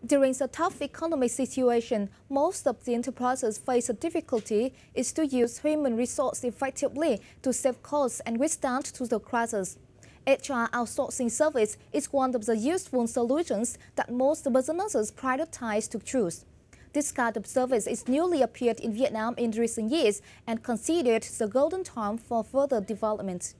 During a tough economic situation, most of the enterprises face a difficulty is to use human resources effectively to save costs and withstand to the crisis. HR outsourcing service is one of the useful solutions that most businesses prioritize to choose. This kind of service is newly appeared in Vietnam in recent years and considered the golden time for further development.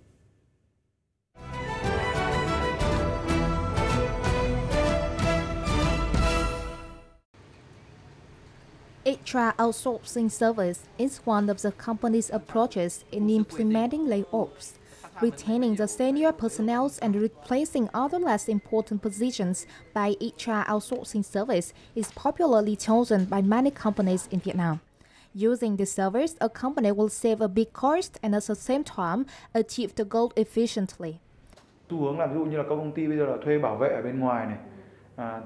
HR outsourcing service is one of the company's approaches in implementing layoffs. Retaining the senior personnel and replacing other less important positions by HR outsourcing service is popularly chosen by many companies in Vietnam. Using this service, a company will save a big cost and at the same time achieve the goal efficiently. Xu hướng là ví dụ như là các công ty bây giờ là thuê bảo vệ ở bên ngoài này,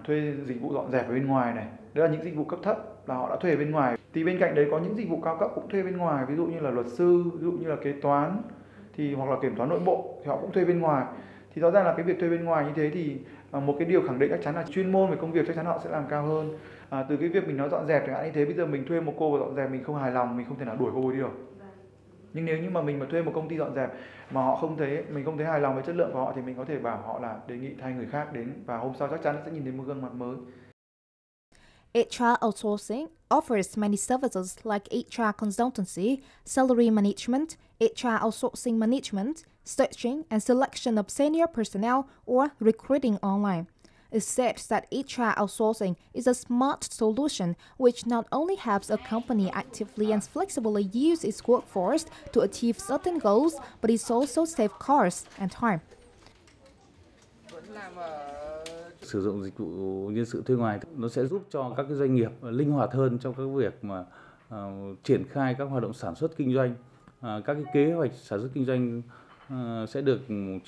thuê dịch vụ dọn dẹp ở bên ngoài này. Đấy là những dịch vụ cấp thấp là họ đã thuê ở bên ngoài. Thì bên cạnh đấy có những dịch vụ cao cấp cũng thuê bên ngoài, ví dụ như là luật sư, ví dụ như là kế toán thì hoặc là kiểm toán nội bộ thì họ cũng thuê bên ngoài. Thì rõ ràng là cái việc thuê bên ngoài như thế thì một cái điều khẳng định chắc chắn là chuyên môn về công việc chắc chắn họ sẽ làm cao hơn. Từ cái việc mình nói dọn dẹp chẳng hạn như thế, bây giờ mình thuê một cô vào dọn dẹp mình không hài lòng, mình không thể nào đuổi cô ấy đi được. Nhưng nếu như mà mình thuê một công ty dọn dẹp mà mình không thấy hài lòng với chất lượng của họ thì mình có thể bảo họ là đề nghị thay người khác đến và hôm sau chắc chắn sẽ nhìn thấy một gương mặt mới. HR outsourcing offers many services like HR consultancy, salary management, HR outsourcing management, searching and selection of senior personnel, or recruiting online. It said that HR outsourcing is a smart solution which not only helps a company actively and flexibly use its workforce to achieve certain goals, but it also saves costs and time. Sử dụng dịch vụ nhân sự thuê ngoài nó sẽ giúp cho các cái doanh nghiệp linh hoạt hơn trong các việc mà triển khai các hoạt động sản xuất kinh doanh. Các cái kế hoạch sản xuất kinh doanh sẽ được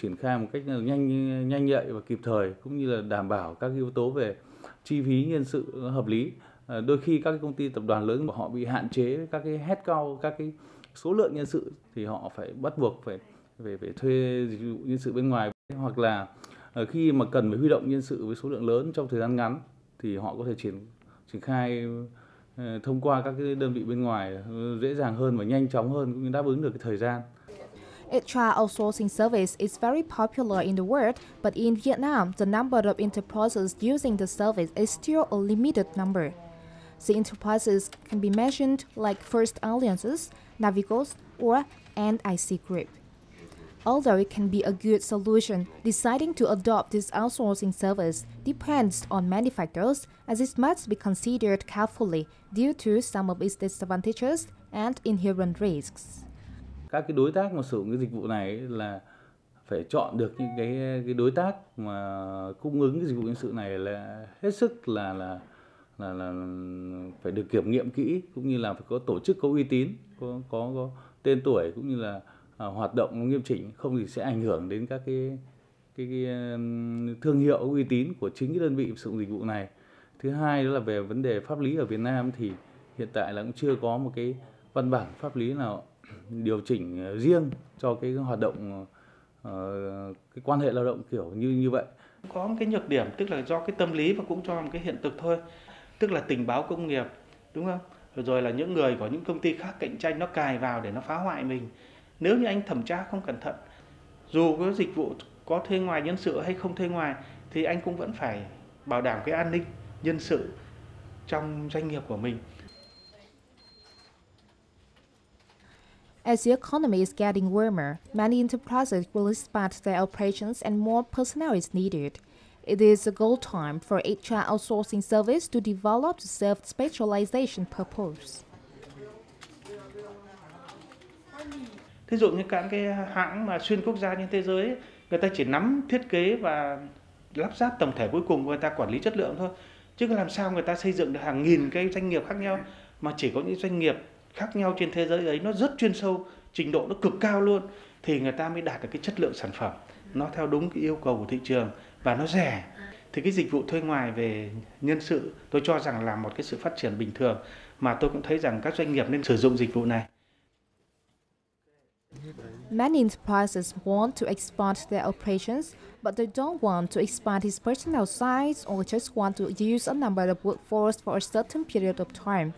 triển khai một cách nhanh nhạy và kịp thời, cũng như là đảm bảo các yếu tố về chi phí nhân sự hợp lý. Đôi khi các cái công ty tập đoàn lớn họ bị hạn chế các cái headcount, các cái số lượng nhân sự thì họ phải bắt buộc phải thuê dịch vụ nhân sự bên ngoài, hoặc là khi mà cần phải huy động nhân sự với số lượng lớn trong thời gian ngắn thì họ có thể triển khai thông qua các cái đơn vị bên ngoài dễ dàng hơn và nhanh chóng hơn, cũng như đáp ứng được cái thời gian. HR outsourcing service is very popular in the world, but in Vietnam, the number of enterprises using the service is still a limited number. The enterprises can be mentioned like First Alliances, Navigos, or NIC Group. Although it can be a good solution, deciding to adopt this outsourcing service depends on many factors, as it must be considered carefully due to some of its disadvantages and inherent risks. Các cái đối tác mà sử dụng cái dịch vụ này là phải chọn được những cái đối tác mà cung ứng cái dịch vụ nhân sự này là hết sức là phải được kiểm nghiệm kỹ, cũng như là phải có tổ chức có uy tín, có tên tuổi, cũng như là hoạt động nghiêm chỉnh, không thì sẽ ảnh hưởng đến các cái thương hiệu uy tín của chính cái đơn vị sử dụng dịch vụ này. Thứ hai đó là về vấn đề pháp lý ở Việt Nam thì hiện tại là cũng chưa có một cái văn bản pháp lý nào điều chỉnh riêng cho cái hoạt động cái quan hệ lao động kiểu như vậy. Có một cái nhược điểm, tức là do cái tâm lý và cũng cho một cái hiện thực thôi, tức là tình báo công nghiệp, đúng không? Rồi là những người của những công ty khác cạnh tranh nó cài vào để nó phá hoại mình. Nếu như anh thẩm tra không cẩn thận, dù có dịch vụ có thuê ngoài nhân sự hay không thuê ngoài thì anh cũng vẫn phải bảo đảm cái an ninh nhân sự trong doanh nghiệp của mình. As the economy is getting warmer, many enterprises will expand their operations and more personnel is needed. It is a goal time for HR outsourcing service to develop the self-specialization purpose. Thí dụ như các cái hãng mà xuyên quốc gia trên thế giới ấy, người ta chỉ nắm thiết kế và lắp ráp tổng thể, cuối cùng người ta quản lý chất lượng thôi. Chứ làm sao người ta xây dựng được hàng nghìn cái doanh nghiệp khác nhau, mà chỉ có những doanh nghiệp khác nhau trên thế giới ấy nó rất chuyên sâu, trình độ nó cực cao luôn, thì người ta mới đạt được cái chất lượng sản phẩm nó theo đúng cái yêu cầu của thị trường và nó rẻ. Thì cái dịch vụ thuê ngoài về nhân sự tôi cho rằng là một cái sự phát triển bình thường, mà tôi cũng thấy rằng các doanh nghiệp nên sử dụng dịch vụ này. Many enterprises want to expand their operations, but they don't want to expand his personal size or just want to use a number of workforce for a certain period of time.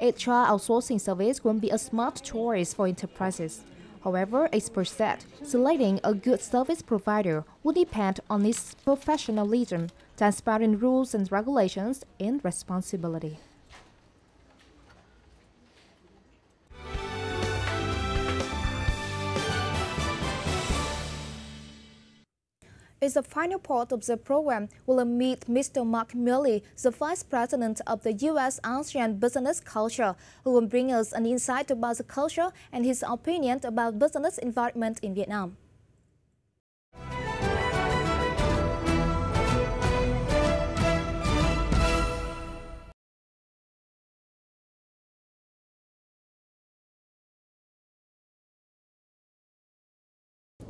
HR outsourcing service won't be a smart choice for enterprises. However, experts said selecting a good service provider will depend on its professionalism, transparent rules and regulations, and responsibility. In the final part of the program, we'll meet Mr. Mark Milley, the Vice President of the U.S.-ASEAN Business Culture, who will bring us an insight about the culture and his opinion about business environment in Vietnam.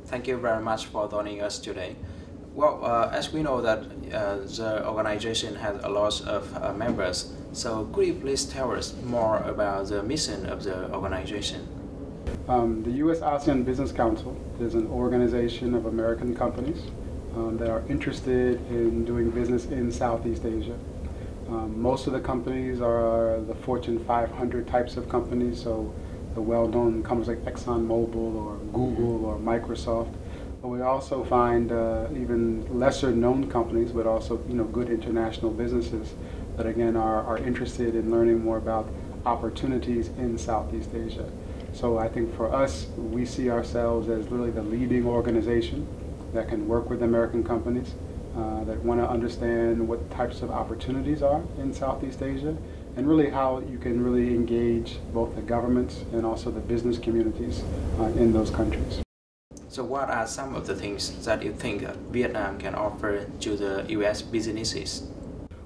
Thank you very much for joining us today. Well, as we know that the organization has a lot of members, so could you please tell us more about the mission of the organization? The U.S.-ASEAN Business Council is an organization of American companies that are interested in doing business in Southeast Asia. Most of the companies are the Fortune 500 types of companies, so the well-known companies like ExxonMobil or Google or Microsoft. But we also find even lesser-known companies, but also good international businesses that again are interested in learning more about opportunities in Southeast Asia. So I think for us, we see ourselves as really the leading organization that can work with American companies that want to understand what types of opportunities are in Southeast Asia, and really how you can really engage both the governments and also the business communities in those countries. So what are some of the things that you think Vietnam can offer to the U.S. businesses?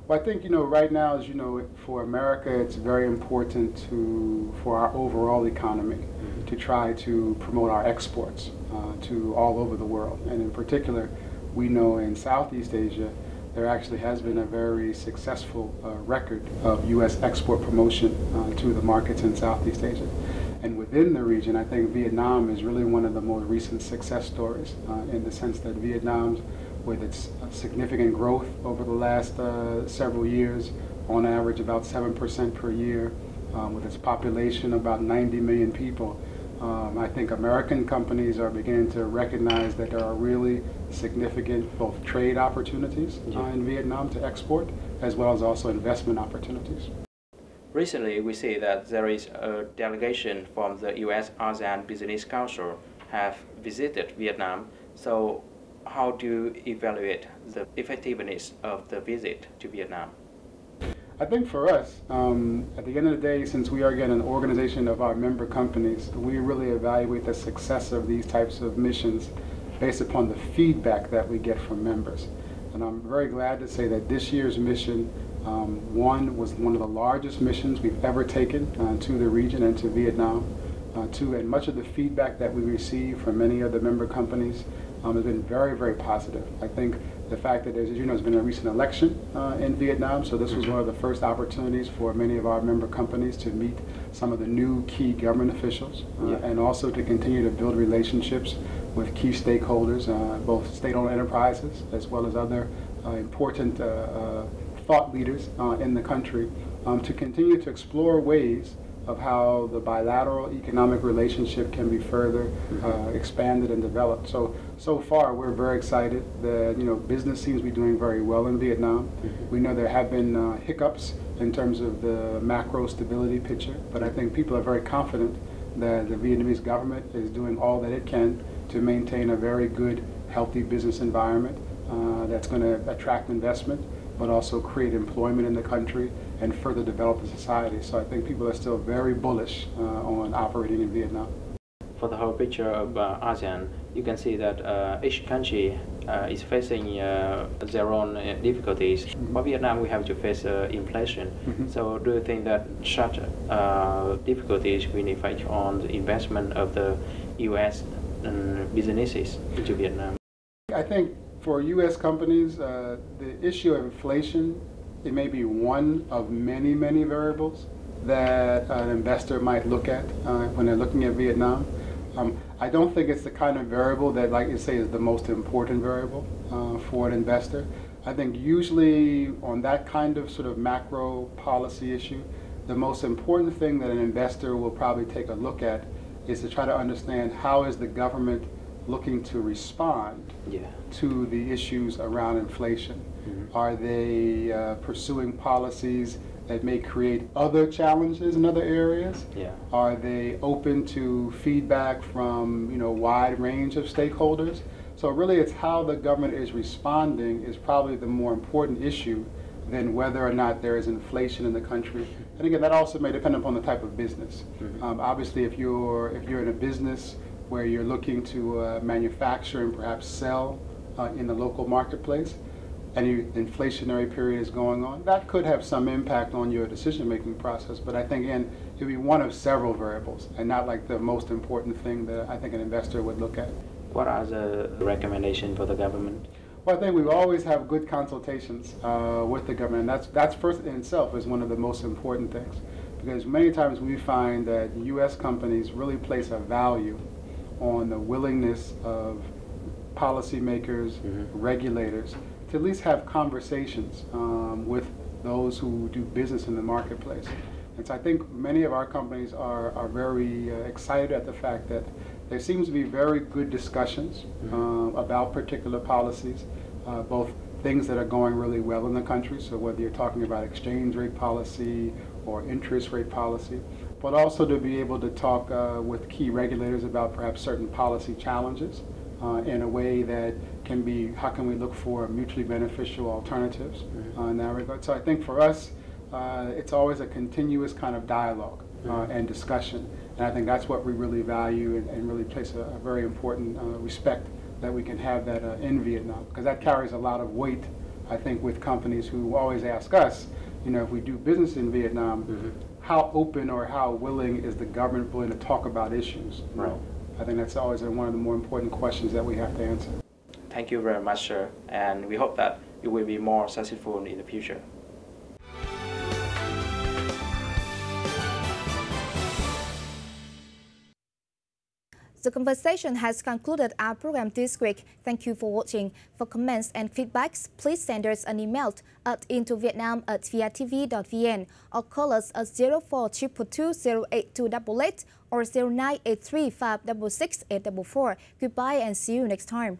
Well, I think, right now, as you know, for America, it's very important for our overall economy to try to promote our exports to all over the world. And in particular, we know in Southeast Asia, there actually has been a very successful record of U.S. export promotion to the markets in Southeast Asia. And within the region, I think Vietnam is really one of the more recent success stories in the sense that Vietnam, with its significant growth over the last several years, on average about 7% per year, with its population about 90 million people, I think American companies are beginning to recognize that there are really significant both trade opportunities in Vietnam to export, as well as also investment opportunities. Recently, we see that there is a delegation from the U.S.-ASEAN Business Council have visited Vietnam. So how do you evaluate the effectiveness of the visit to Vietnam? I think for us, at the end of the day, since we are again an organization of our member companies, we really evaluate the success of these types of missions based upon the feedback that we get from members. And I'm very glad to say that this year's mission was one of the largest missions we've ever taken to the region and to Vietnam. And much of the feedback that we receive from many of the member companies has been very, very positive. I think the fact that, as you know, there's been a recent election in Vietnam, so this was one of the first opportunities for many of our member companies to meet some of the new key government officials and also to continue to build relationships with key stakeholders, both state-owned enterprises as well as other important thought leaders in the country, to continue to explore ways of how the bilateral economic relationship can be further expanded and developed. So far, we're very excited that business seems to be doing very well in Vietnam. We know there have been hiccups in terms of the macro stability picture, but I think people are very confident that the Vietnamese government is doing all that it can to maintain a very good, healthy business environment that's going to attract investment, but also create employment in the country and further develop the society. So I think people are still very bullish on operating in Vietnam. For the whole picture of ASEAN, you can see that each country is facing their own difficulties. For Vietnam, we have to face inflation. So do you think that such difficulties will affect on the investment of the U.S. businesses into Vietnam? I think for U.S. companies, the issue of inflation, it may be one of many, many variables that an investor might look at when they're looking at Vietnam. I don't think it's the kind of variable that, like you say, is the most important variable for an investor. I think usually on that kind of sort of macro policy issue, the most important thing that an investor will probably take a look at is to try to understand how is the government looking to respond to the issues around inflation. Are they pursuing policies that may create other challenges in other areas? Are they open to feedback from a wide range of stakeholders? So really it's how the government is responding is probably the more important issue than whether or not there is inflation in the country. And again, that also may depend upon the type of business. Obviously, if you're in a business where you're looking to manufacture and perhaps sell in the local marketplace, and the inflationary period is going on, that could have some impact on your decision-making process. But I think, again, it would be one of several variables and not like the most important thing that I think an investor would look at. What are the recommendations for the government? Well, I think we always have good consultations with the government. And that's first in itself is one of the most important things, because many times we find that U.S. companies really place a value on the willingness of policymakers, regulators, to at least have conversations with those who do business in the marketplace. And so I think many of our companies are very excited at the fact that there seems to be very good discussions about particular policies, both things that are going really well in the country, so whether you're talking about exchange rate policy or interest rate policy, but also to be able to talk with key regulators about perhaps certain policy challenges in a way that can be, how can we look for mutually beneficial alternatives in that regard. So I think for us, it's always a continuous kind of dialogue and discussion. And I think that's what we really value and really place a very important respect that we can have that in Vietnam, because that carries a lot of weight, I think, with companies who always ask us, if we do business in Vietnam, how open or how willing is the government willing to talk about issues? I think that's always one of the more important questions that we have to answer. Thank you very much, sir, and we hope that you will be more successful in the future. The conversation has concluded our program this week. Thank you for watching. For comments and feedbacks, please send us an email at intovietnam@viatv.vn or call us at 0422208288 or 0983566844. Goodbye and see you next time.